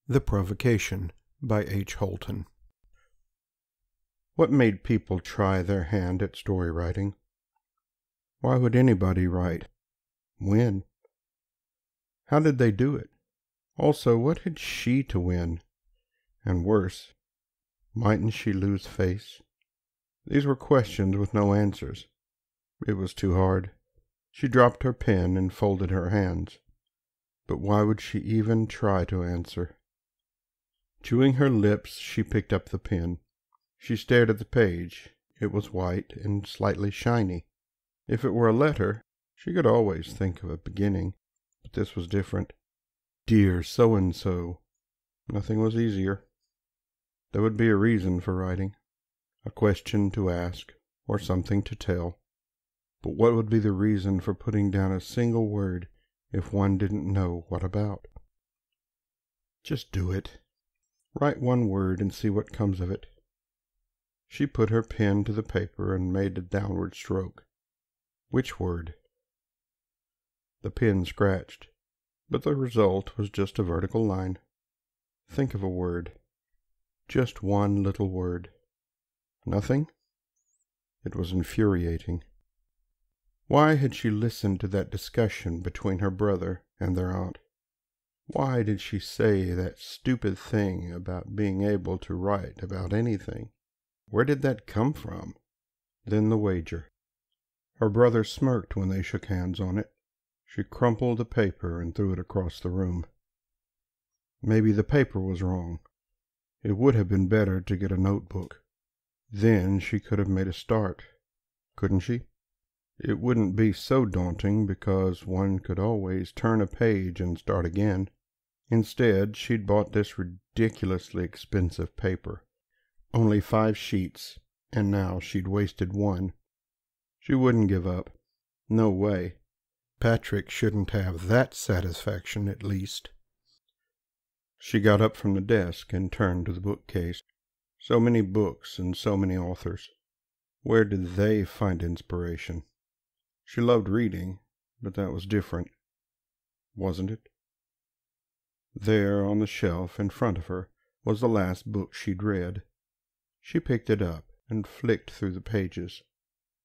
The Provocation by H. Holten. What made people try their hand at story writing? Why would anybody write? When? How did they do it? Also, what had she to win? And worse, mightn't she lose face? These were questions with no answers. It was too hard. She dropped her pen and folded her hands. But why would she even try to answer? Chewing her lips, she picked up the pen. She stared at the page. It was white and slightly shiny. If it were a letter, she could always think of a beginning, but this was different. Dear so-and-so. Nothing was easier. There would be a reason for writing, a question to ask, or something to tell. But what would be the reason for putting down a single word if one didn't know what about? Just do it. Write one word and see what comes of it. She put her pen to the paper and made a downward stroke. Which word? The pen scratched, but the result was just a vertical line. Think of a word. Just one little word. Nothing? It was infuriating. Why had she listened to that discussion between her brother and their aunt? Why did she say that stupid thing about being able to write about anything? Where did that come from? Then the wager. Her brother smirked when they shook hands on it. She crumpled the paper and threw it across the room. Maybe the paper was wrong. It would have been better to get a notebook. Then she could have made a start, couldn't she? It wouldn't be so daunting because one could always turn a page and start again. Instead, she'd bought this ridiculously expensive paper. Only 5 sheets, and now she'd wasted one. She wouldn't give up. No way. Patrick shouldn't have that satisfaction, at least. She got up from the desk and turned to the bookcase. So many books and so many authors. Where did they find inspiration? She loved reading, but that was different, wasn't it? There on the shelf in front of her was the last book she'd read. She picked it up and flicked through the pages.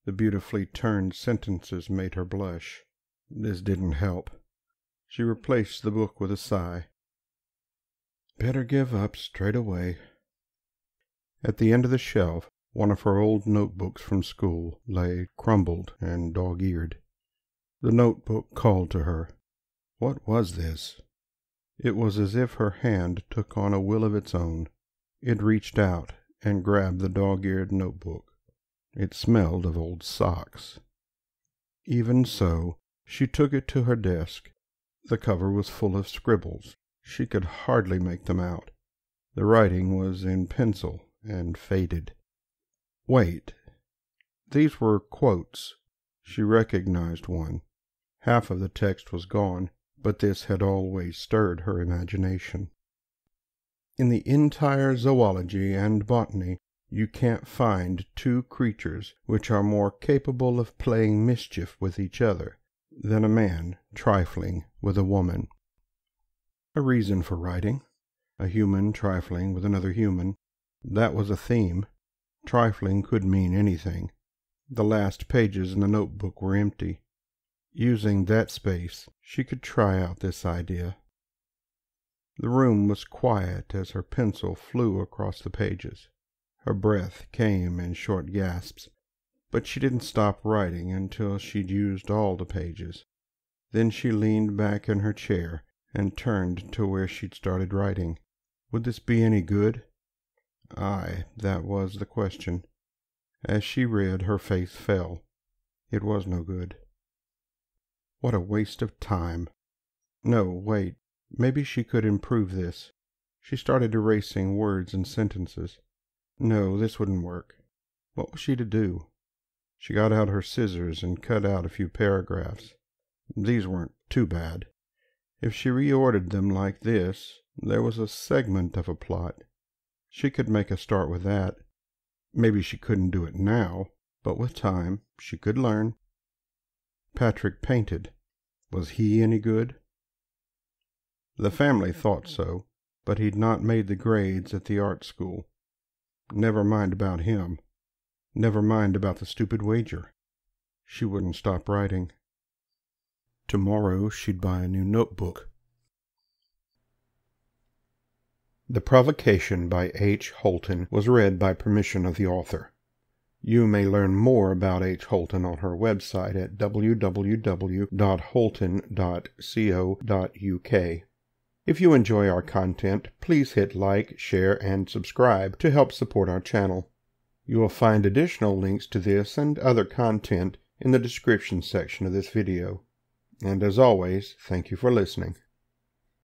The beautifully turned sentences made her blush. This didn't help. She replaced the book with a sigh. Better give up straight away. At the end of the shelf, one of her old notebooks from school lay crumbled and dog-eared. The notebook called to her. What was this? It was as if her hand took on a will of its own. It reached out and grabbed the dog-eared notebook. It smelled of old socks. Even so, she took it to her desk. The cover was full of scribbles. She could hardly make them out. The writing was in pencil and faded. Wait. These were quotes. She recognized one. Half of the text was gone, but this had always stirred her imagination. In the entire zoology and botany, you can't find 2 creatures which are more capable of playing mischief with each other than a man trifling with a woman. A reason for writing. A human trifling with another human. That was a theme. Trifling could mean anything. The last pages in the notebook were empty. Using that space, she could try out this idea. The room was quiet as her pencil flew across the pages. Her breath came in short gasps, but she didn't stop writing until she'd used all the pages. Then she leaned back in her chair and turned to where she'd started writing. Would this be any good? Aye, that was the question. As she read, her face fell. It was no good. What a waste of time. No, wait. Maybe she could improve this. She started erasing words and sentences. No, this wouldn't work. What was she to do? She got out her scissors and cut out a few paragraphs. These weren't too bad. If she reordered them like this, there was a segment of a plot. She could make a start with that. Maybe she couldn't do it now, but with time she could learn. Patrick painted. Was he any good? The family thought so. but he'd not made the grades at the art school. Never mind about him. Never mind about the stupid wager. She wouldn't stop writing. Tomorrow she'd buy a new notebook. The Provocation by H. Holten was read by permission of the author. You may learn more about H. Holten on her website at www.holten.co.uk. If you enjoy our content, please hit like, share, and subscribe to help support our channel. You will find additional links to this and other content in the description section of this video. And as always, thank you for listening.